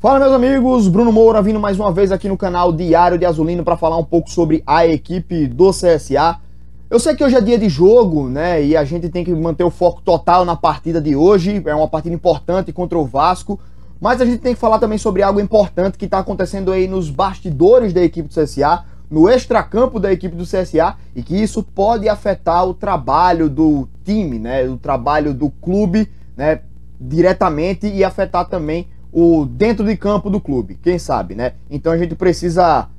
Fala, meus amigos, Bruno Moura vindo mais uma vez aqui no canal Diário de Azulino para falar um pouco sobre a equipe do CSA. Eu sei que hoje é dia de jogo, né, e a gente tem que manter o foco total na partida de hoje, é uma partida importante contra o Vasco, mas a gente tem que falar também sobre algo importante que está acontecendo aí nos bastidores da equipe do CSA, no extracampo da equipe do CSA, e que isso pode afetar o trabalho do time, né, o trabalho do clube, né, diretamente, e afetar também o dentro de campo do clube, quem sabe, né? Então a gente precisa,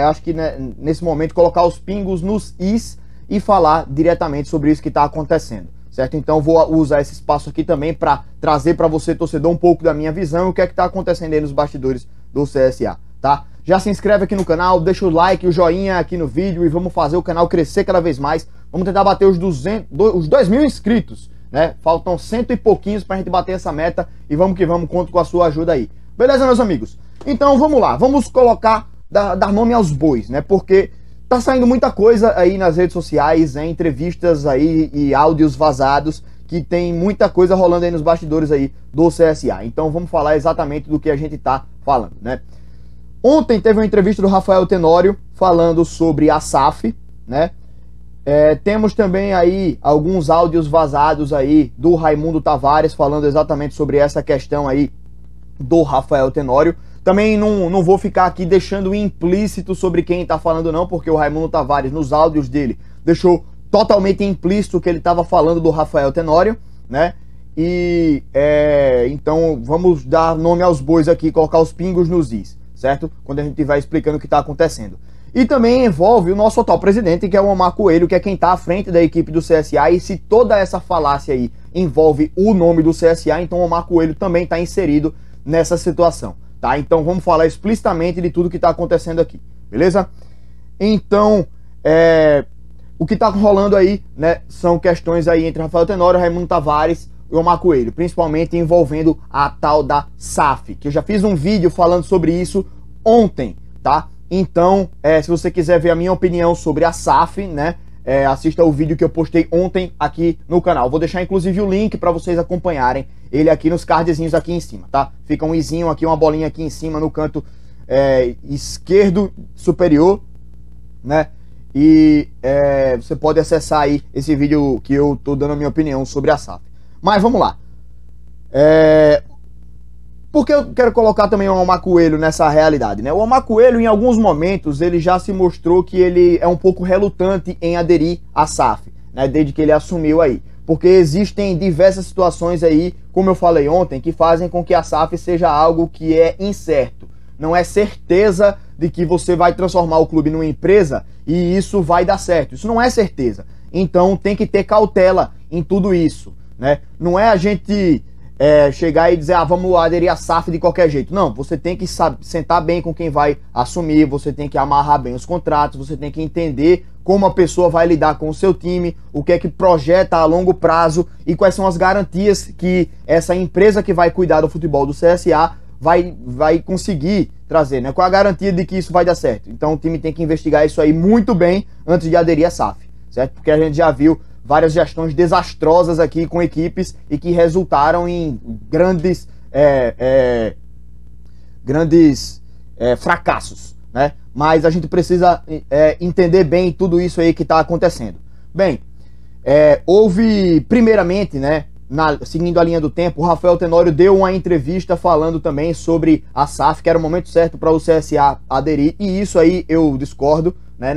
acho que, né, nesse momento, colocar os pingos nos is e falar diretamente sobre isso que está acontecendo, certo? Então vou usar esse espaço aqui também para trazer para você, torcedor, um pouco da minha visão e o que é que está acontecendo aí nos bastidores do CSA, tá? Já se inscreve aqui no canal, deixa o like, o joinha aqui no vídeo e vamos fazer o canal crescer cada vez mais. Vamos tentar bater os 2.000 inscritos, né? Faltam 100 e pouquinhos pra gente bater essa meta e vamos que vamos, conto com a sua ajuda aí. Beleza, meus amigos? Então vamos lá, vamos colocar, dar nome aos bois, né? Porque tá saindo muita coisa aí nas redes sociais, entrevistas aí e áudios vazados, que tem muita coisa rolando aí nos bastidores aí do CSA. Então vamos falar exatamente do que a gente tá falando, né? Ontem teve uma entrevista do Rafael Tenório falando sobre a SAF, né? Temos também aí alguns áudios vazados aí do Raimundo Tavares falando exatamente sobre essa questão aí do Rafael Tenório. Também não vou ficar aqui deixando implícito sobre quem está falando não, porque o Raimundo Tavares nos áudios dele deixou totalmente implícito que ele estava falando do Rafael Tenório, né? E então vamos dar nome aos bois aqui, colocar os pingos nos is, certo? Quando a gente estiver explicando o que está acontecendo. E também envolve o nosso atual presidente, que é o Omar Coelho, que é quem está à frente da equipe do CSA. E se toda essa falácia aí envolve o nome do CSA, então o Omar Coelho também está inserido nessa situação, tá? Então vamos falar explicitamente de tudo que está acontecendo aqui, beleza? Então, o que está rolando aí, né, são questões aí entre Rafael Tenório, Raimundo Tavares e Omar Coelho, principalmente envolvendo a tal da SAF, que eu já fiz um vídeo falando sobre isso ontem, tá? Então, se você quiser ver a minha opinião sobre a SAF, né, assista o vídeo que eu postei ontem aqui no canal. Vou deixar inclusive o link para vocês acompanharem ele aqui nos cardzinhos aqui em cima, tá? Fica um izinho aqui, uma bolinha aqui em cima no canto esquerdo superior, né? E você pode acessar aí esse vídeo que eu tô dando a minha opinião sobre a SAF. Mas vamos lá. Porque eu quero colocar também o Omar Coelho nessa realidade, né? O Omar Coelho, em alguns momentos, ele já se mostrou que ele é um pouco relutante em aderir à SAF, né? Desde que ele assumiu aí. Porque existem diversas situações aí, como eu falei ontem, que fazem com que a SAF seja algo que é incerto. Não é certeza de que você vai transformar o clube numa empresa e isso vai dar certo. Isso não é certeza. Então tem que ter cautela em tudo isso, né? Não é a gente chegar e dizer, vamos aderir à SAF de qualquer jeito. Não, você tem que sentar bem com quem vai assumir, você tem que amarrar bem os contratos, você tem que entender como a pessoa vai lidar com o seu time, o que é que projeta a longo prazo e quais são as garantias que essa empresa que vai cuidar do futebol do CSA vai conseguir trazer, né? Qual a garantia de que isso vai dar certo? Então o time tem que investigar isso aí muito bem antes de aderir à SAF, certo? Porque a gente já viu várias gestões desastrosas aqui com equipes e que resultaram em grandes fracassos, né? Mas a gente precisa entender bem tudo isso aí que está acontecendo. Bem, houve primeiramente, né, seguindo a linha do tempo, o Rafael Tenório deu uma entrevista falando também sobre a SAF, que era o momento certo para o CSA aderir, e isso aí eu discordo, né?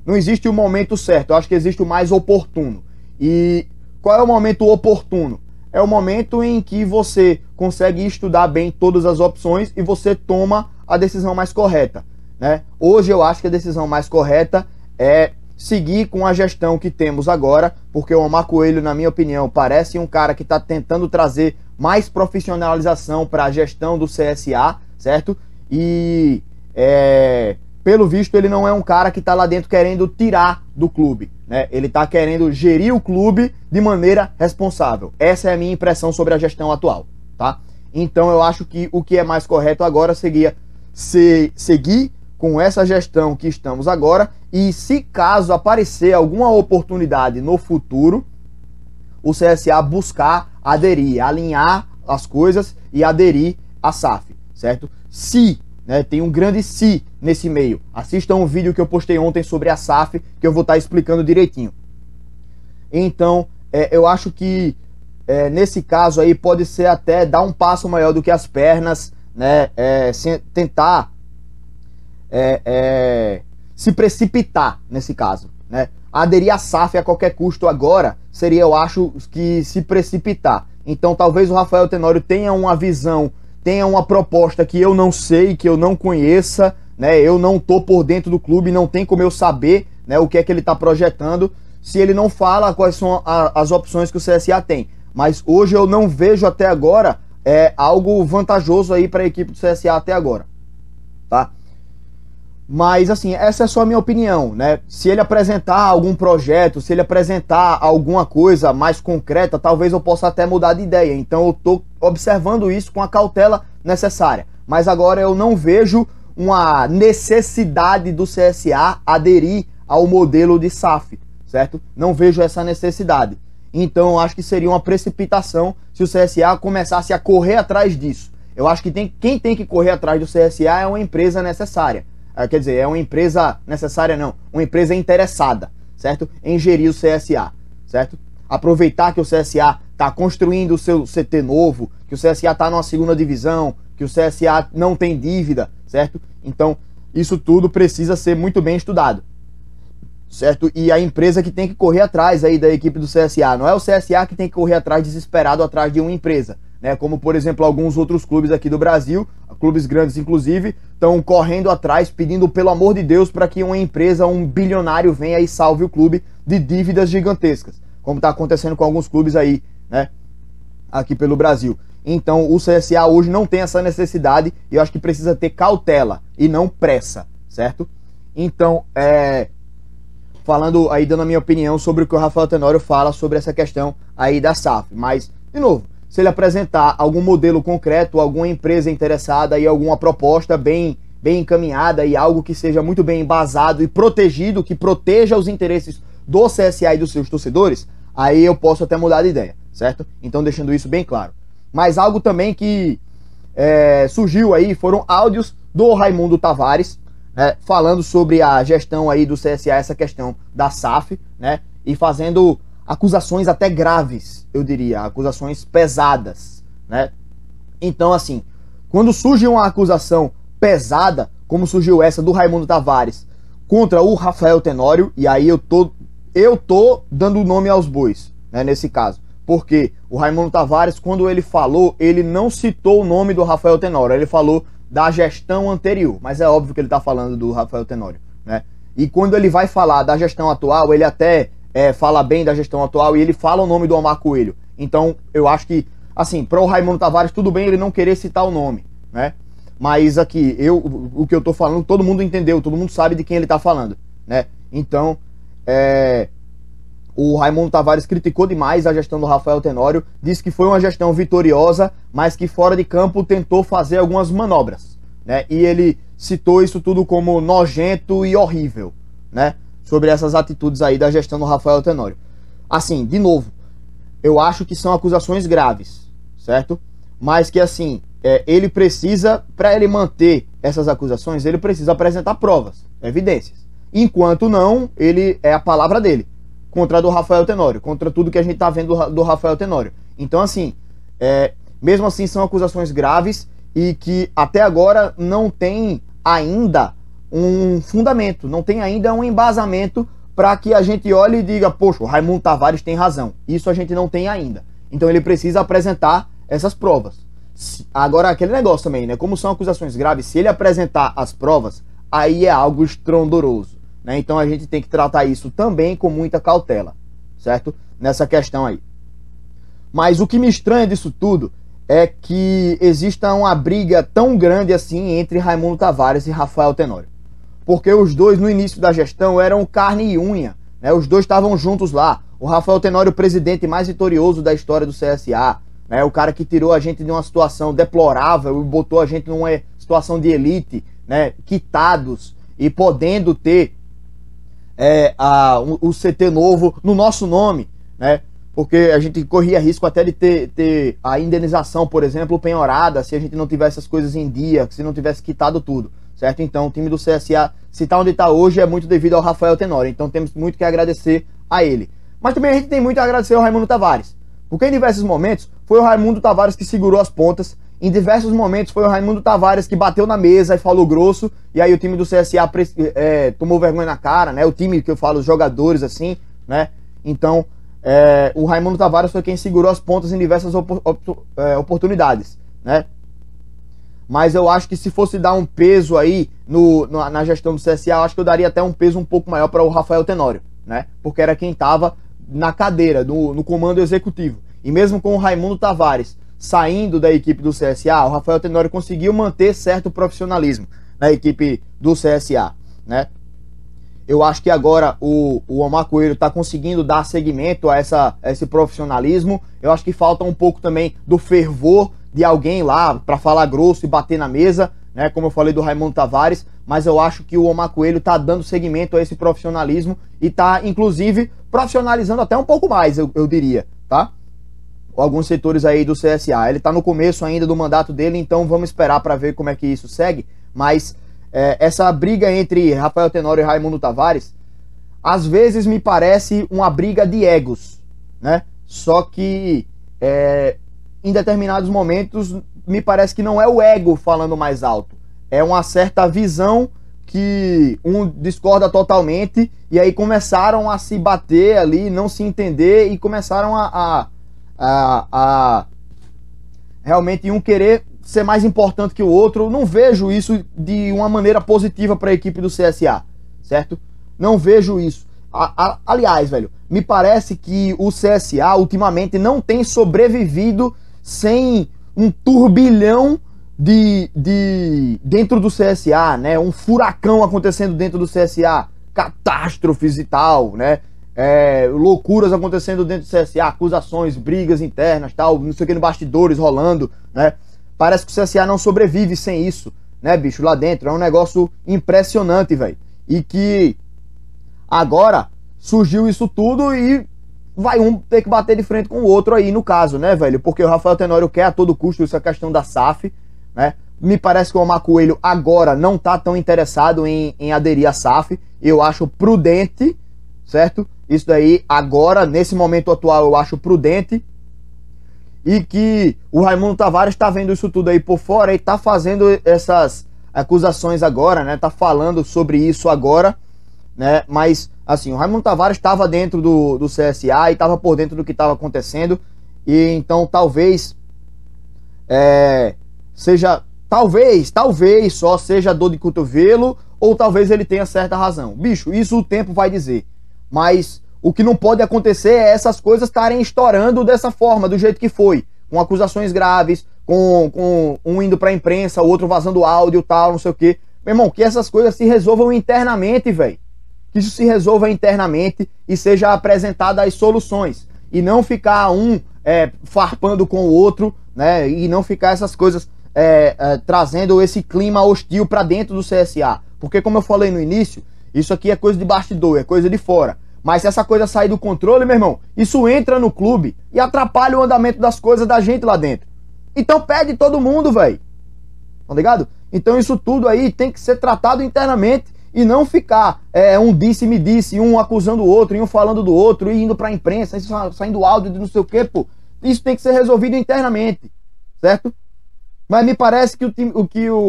Não existe o momento certo, eu acho que existe o mais oportuno. E qual é o momento oportuno? É o momento em que você consegue estudar bem todas as opções e você toma a decisão mais correta, né? Hoje eu acho que a decisão mais correta é seguir com a gestão que temos agora, porque o Omar Coelho, na minha opinião, parece um cara que está tentando trazer mais profissionalização para a gestão do CSA, certo? E pelo visto, ele não é um cara que está lá dentro querendo tirar do clube, né? Ele está querendo gerir o clube de maneira responsável. Essa é a minha impressão sobre a gestão atual, tá? Então eu acho que o que é mais correto agora seria seguir com essa gestão que estamos agora, e se caso aparecer alguma oportunidade no futuro, o CSA buscar aderir, alinhar as coisas e aderir à SAF, certo? se, né? Tem um grande se nesse meio. Assistam um vídeo que eu postei ontem sobre a SAF, que eu vou estar explicando direitinho. Então, eu acho que nesse caso aí pode ser até dar um passo maior do que as pernas, né? Tentar se precipitar nesse caso, né? Aderir à SAF a qualquer custo agora seria, eu acho, que se precipitar. Então talvez o Rafael Tenório tenha uma visão, tenha uma proposta que eu não sei, que eu não conheça, né? Eu não tô por dentro do clube, não tem como eu saber, né, o que é que ele tá projetando, se ele não fala quais são as opções que o CSA tem. Mas hoje eu não vejo até agora algo vantajoso aí para a equipe do CSA até agora, tá? Mas assim, essa é só a minha opinião, né? Se ele apresentar algum projeto, se ele apresentar alguma coisa mais concreta, talvez eu possa até mudar de ideia. Então eu tô observando isso com a cautela necessária. Mas agora eu não vejo uma necessidade do CSA aderir ao modelo de SAF, certo? Não vejo essa necessidade. Então eu acho que seria uma precipitação se o CSA começasse a correr atrás disso. Eu acho que quem tem que correr atrás do CSA é uma empresa necessária. Quer dizer, é uma empresa necessária não, uma empresa interessada, certo? Em gerir o CSA, certo? Aproveitar que o CSA está construindo o seu CT novo, que o CSA está numa segunda divisão, que o CSA não tem dívida, certo? Então, isso tudo precisa ser muito bem estudado, certo? E a empresa que tem que correr atrás aí da equipe do CSA, não é o CSA que tem que correr atrás desesperado atrás de uma empresa, né? Como, por exemplo, alguns outros clubes aqui do Brasil, clubes grandes inclusive, estão correndo atrás, pedindo pelo amor de Deus para que uma empresa, um bilionário venha e salve o clube de dívidas gigantescas, como está acontecendo com alguns clubes aí, né, aqui pelo Brasil. Então o CSA hoje não tem essa necessidade e eu acho que precisa ter cautela e não pressa, certo? Então, falando aí, dando a minha opinião sobre o que o Rafael Tenório fala sobre essa questão aí da SAF, mas, de novo, se ele apresentar algum modelo concreto, alguma empresa interessada e alguma proposta bem encaminhada e algo que seja muito bem embasado e protegido, que proteja os interesses do CSA e dos seus torcedores, aí eu posso até mudar de ideia, certo? Então deixando isso bem claro. Mas algo também que surgiu aí foram áudios do Raimundo Tavares, né, falando sobre a gestão aí do CSA, essa questão da SAF, né, e fazendo acusações até graves, eu diria, acusações pesadas, né? Então, assim, quando surge uma acusação pesada, como surgiu essa do Raimundo Tavares contra o Rafael Tenório, e aí eu tô dando nome aos bois, né, nesse caso, porque o Raimundo Tavares, quando ele falou, ele não citou o nome do Rafael Tenório, ele falou da gestão anterior, mas é óbvio que ele tá falando do Rafael Tenório, né? E quando ele vai falar da gestão atual, ele até fala bem da gestão atual e ele fala o nome do Omar Coelho. Então, eu acho que, assim, para o Raimundo Tavares, tudo bem ele não querer citar o nome, né? Mas aqui, o que eu tô falando, todo mundo entendeu, todo mundo sabe de quem ele tá falando, né? Então, o Raimundo Tavares criticou demais a gestão do Rafael Tenório, disse que foi uma gestão vitoriosa, mas que fora de campo tentou fazer algumas manobras, né? E ele citou isso tudo como nojento e horrível, né? Sobre essas atitudes aí da gestão do Rafael Tenório. Assim, de novo, eu acho que são acusações graves, certo? Mas que, assim, ele precisa, para ele manter essas acusações, ele precisa apresentar provas, evidências. Enquanto não, ele é a palavra dele, contra a do Rafael Tenório, contra tudo que a gente tá vendo do Rafael Tenório. Então, assim, mesmo assim são acusações graves e que até agora não tem ainda um fundamento, não tem ainda um embasamento para que a gente olhe e diga, poxa, o Raimundo Tavares tem razão. Isso a gente não tem ainda. Então ele precisa apresentar essas provas. Agora, aquele negócio também, né? Como são acusações graves, se ele apresentar as provas, aí é algo estrondoroso, né? Então a gente tem que tratar isso também com muita cautela, certo? Nessa questão aí. Mas o que me estranha disso tudo é que exista uma briga tão grande assim entre Raimundo Tavares e Rafael Tenório. Porque os dois, no início da gestão, eram carne e unha, né? Os dois estavam juntos lá. O Rafael Tenório, o presidente mais vitorioso da história do CSA, né? O cara que tirou a gente de uma situação deplorável e botou a gente numa situação de elite, né? Quitados e podendo ter o CT novo no nosso nome, né? porque a gente corria risco até de ter a indenização, por exemplo, penhorada, se a gente não tivesse as coisas em dia, se não tivesse quitado tudo, certo? Então o time do CSA, se tá onde está hoje, é muito devido ao Rafael Tenório, então temos muito que agradecer a ele. Mas também a gente tem muito a agradecer ao Raimundo Tavares, porque em diversos momentos foi o Raimundo Tavares que segurou as pontas, em diversos momentos foi o Raimundo Tavares que bateu na mesa e falou grosso, e aí o time do CSA tomou vergonha na cara, né? O time que eu falo, os jogadores assim, né? Então, o Raimundo Tavares foi quem segurou as pontas em diversas oportunidades, né? Mas eu acho que se fosse dar um peso aí na gestão do CSA, eu acho que eu daria até um peso um pouco maior para o Rafael Tenório, né? Porque era quem estava na cadeira, no comando executivo. E mesmo com o Raimundo Tavares saindo da equipe do CSA, o Rafael Tenório conseguiu manter certo profissionalismo na equipe do CSA, né? Eu acho que agora o Omar Coelho está conseguindo dar seguimento a esse profissionalismo. Eu acho que falta um pouco também do fervor de alguém lá para falar grosso e bater na mesa, né? Como eu falei do Raimundo Tavares, mas eu acho que o Omar Coelho está dando seguimento a esse profissionalismo e está, inclusive, profissionalizando até um pouco mais, eu diria, tá? Alguns setores aí do CSA. Ele está no começo ainda do mandato dele, então vamos esperar para ver como é que isso segue, mas essa briga entre Rafael Tenório e Raimundo Tavares, às vezes me parece uma briga de egos, né? Só que em determinados momentos me parece que não é o ego falando mais alto, é uma certa visão que um discorda totalmente, e aí começaram a se bater ali, não se entender, e começaram a realmente um querer ser mais importante que o outro. Não vejo isso de uma maneira positiva para a equipe do CSA, certo? Não vejo isso. Aliás, velho, me parece que o CSA ultimamente não tem sobrevivido sem um turbilhão dentro do CSA, né? Um furacão acontecendo dentro do CSA, catástrofes e tal, né? Loucuras acontecendo dentro do CSA, acusações, brigas internas, tal, não sei o que, no bastidores rolando, né? Parece que o CSA não sobrevive sem isso, né, bicho, lá dentro. É um negócio impressionante, velho. E que agora surgiu isso tudo e vai um ter que bater de frente com o outro aí, no caso, né, velho? Porque o Rafael Tenório quer a todo custo essa questão da SAF, né? Me parece que o Omar Coelho agora não tá tão interessado em aderir à SAF. Eu acho prudente, certo? Isso daí agora, nesse momento atual, eu acho prudente. E que o Raimundo Tavares tá vendo isso tudo aí por fora e tá fazendo essas acusações agora, né? Tá falando sobre isso agora, né? Mas, assim, o Raimundo Tavares estava dentro do CSA e estava por dentro do que estava acontecendo. E então talvez seja, talvez só seja dor de cotovelo, ou talvez ele tenha certa razão. Bicho, isso o tempo vai dizer. Mas o que não pode acontecer é essas coisas estarem estourando dessa forma, do jeito que foi. Com acusações graves, com um indo pra imprensa, o outro vazando áudio e tal, não sei o quê. Meu irmão, que essas coisas se resolvam internamente, velho. Que isso se resolva internamente e seja apresentada as soluções. E não ficar farpando com o outro, né? E não ficar essas coisas trazendo esse clima hostil pra dentro do CSA. Porque, como eu falei no início, isso aqui é coisa de bastidor, é coisa de fora. Mas se essa coisa sair do controle, meu irmão, isso entra no clube e atrapalha o andamento das coisas da gente lá dentro. Então pede todo mundo, velho. Tá ligado? Então isso tudo aí tem que ser tratado internamente e não ficar um disse-me disse, um acusando o outro, e um falando do outro, e indo pra imprensa, saindo áudio de não sei o que, pô. Isso tem que ser resolvido internamente, certo? Mas me parece que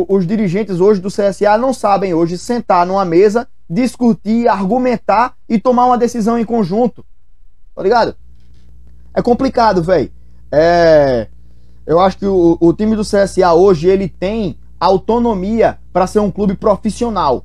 os dirigentes hoje do CSA não sabem hoje sentar numa mesa, discutir, argumentar e tomar uma decisão em conjunto. Tá ligado? É complicado, velho. Eu acho que o time do CSA hoje, ele tem autonomia para ser um clube profissional.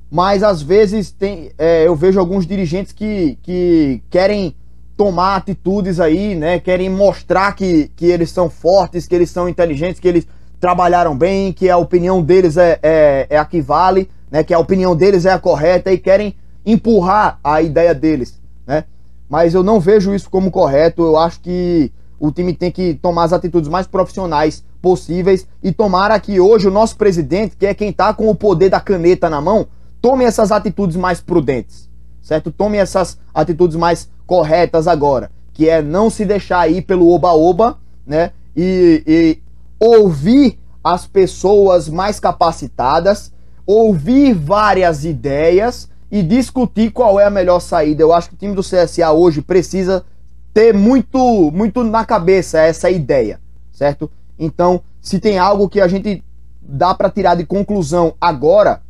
Mas às vezes eu vejo alguns dirigentes que querem tomar atitudes aí, né? Querem mostrar que eles são fortes, que eles são inteligentes, que eles trabalharam bem, que a opinião deles é a que vale, né? Que a opinião deles é a correta, e querem empurrar a ideia deles, né? Mas eu não vejo isso como correto. Eu acho que o time tem que tomar as atitudes mais profissionais possíveis, e tomara que hoje o nosso presidente, que é quem tá com o poder da caneta na mão, tome essas atitudes mais prudentes, certo? Tome essas atitudes mais corretas agora. que é não se deixar ir pelo oba-oba, né? E ouvir as pessoas mais capacitadas, ouvir várias ideias e discutir qual é a melhor saída. Eu acho que o time do CSA hoje precisa ter muito na cabeça essa ideia, certo? Então, se tem algo que a gente dá para tirar de conclusão agora,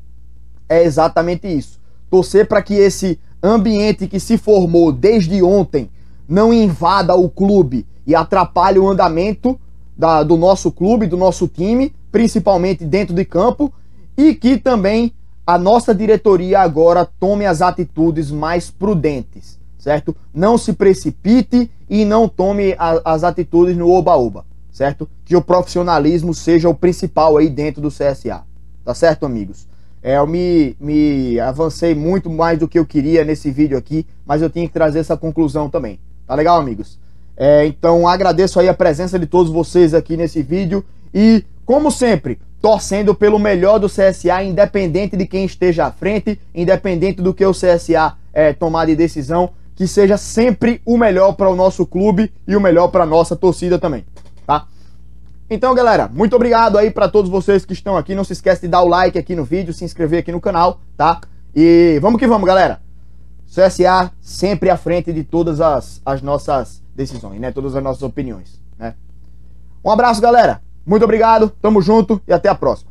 é exatamente isso. Torcer para que esse ambiente que se formou desde ontem não invada o clube e atrapalhe o andamento do nosso clube, do nosso time, principalmente dentro de campo, e que também a nossa diretoria agora tome as atitudes mais prudentes, certo? Não se precipite e não tome as atitudes no oba-oba, certo? Que o profissionalismo seja o principal aí dentro do CSA, tá certo, amigos? Eu me avancei muito mais do que eu queria nesse vídeo aqui, mas eu tinha que trazer essa conclusão também, tá legal, amigos? Então agradeço aí a presença de todos vocês aqui nesse vídeo e, como sempre, torcendo pelo melhor do CSA, independente de quem esteja à frente, independente do que o CSA tomar de decisão, que seja sempre o melhor para o nosso clube e o melhor para a nossa torcida também, tá? Então, galera, muito obrigado aí para todos vocês que estão aqui. Não se esquece de dar o like aqui no vídeo, se inscrever aqui no canal, tá? E vamos que vamos, galera. CSA sempre à frente de todas as nossas decisões, né? Todas as nossas opiniões, né? Um abraço, galera. Muito obrigado, tamo junto e até a próxima.